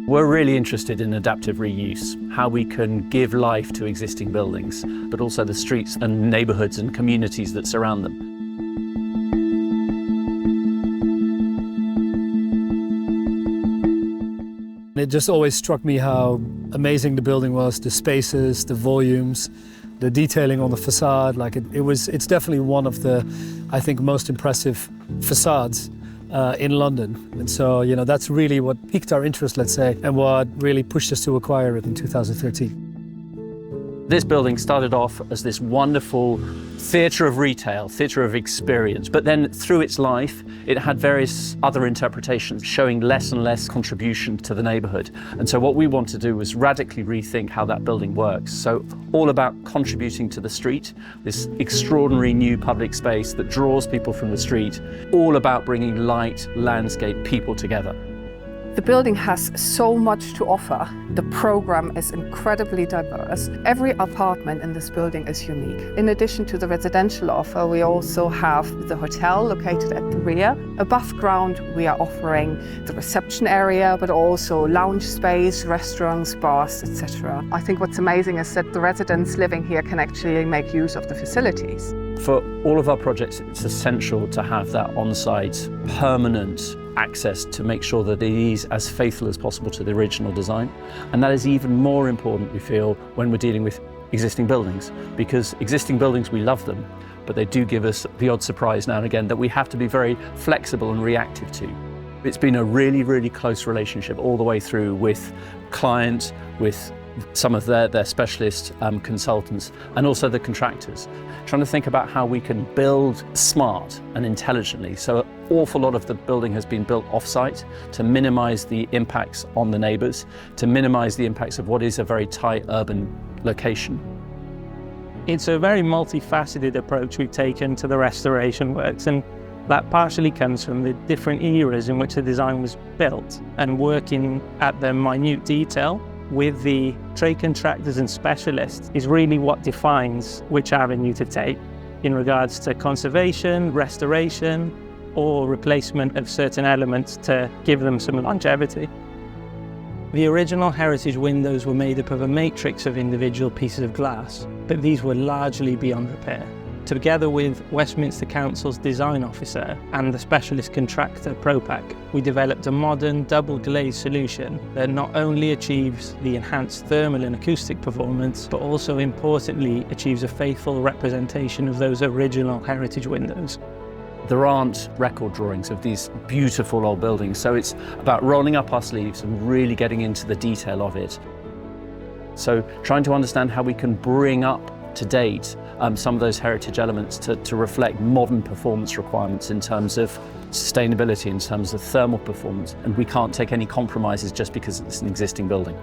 We're really interested in adaptive reuse, how we can give life to existing buildings, but also the streets and neighbourhoods and communities that surround them. It just always struck me how amazing the building was, the spaces, the volumes, the detailing on the facade. It's definitely one of the, I think, most impressive facades in London. And so, that's really what piqued our interest, let's say, and what really pushed us to acquire it in 2013. This building started off as this wonderful theatre of retail, theatre of experience, but then through its life, it had various other interpretations, showing less and less contribution to the neighbourhood. And so what we want to do was radically rethink how that building works. So all about contributing to the street, this extraordinary new public space that draws people from the street, all about bringing light, landscape, people together. The building has so much to offer. The program is incredibly diverse. Every apartment in this building is unique. In addition to the residential offer, we also have the hotel located at the rear. Above ground, we are offering the reception area, but also lounge space, restaurants, bars, etc. I think what's amazing is that the residents living here can actually make use of the facilities. For all of our projects, it's essential to have that on-site, permanent access to make sure that it is as faithful as possible to the original design. And that is even more important, we feel, when we're dealing with existing buildings, because existing buildings, we love them, but they do give us the odd surprise now and again that we have to be very flexible and reactive to. It's been a really, really close relationship all the way through with clients, with some of their specialist consultants, and also the contractors, trying to think about how we can build smart and intelligently. So an awful lot of the building has been built off-site to minimise the impacts on the neighbours, to minimise the impacts of what is a very tight urban location. It's a very multifaceted approach we've taken to the restoration works, and that partially comes from the different eras in which the design was built, and working at the minute detail with the trade contractors and specialists is really what defines which avenue to take in regards to conservation, restoration, or replacement of certain elements to give them some longevity. The original heritage windows were made up of a matrix of individual pieces of glass, but these were largely beyond repair. Together with Westminster Council's design officer and the specialist contractor Propac, we developed a modern double glazed solution that not only achieves the enhanced thermal and acoustic performance, but also importantly achieves a faithful representation of those original heritage windows. There aren't record drawings of these beautiful old buildings, so it's about rolling up our sleeves and really getting into the detail of it. So trying to understand how we can bring up to date some of those heritage elements to reflect modern performance requirements in terms of sustainability, in terms of thermal performance, and we can't take any compromises just because it's an existing building.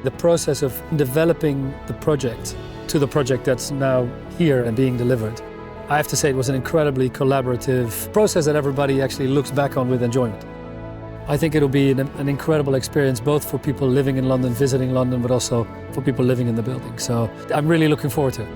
The process of developing the project to the project that's now here and being delivered, I have to say it was an incredibly collaborative process that everybody actually looks back on with enjoyment. I think it'll be an incredible experience both for people living in London, visiting London, but also for people living in the building. So I'm really looking forward to it.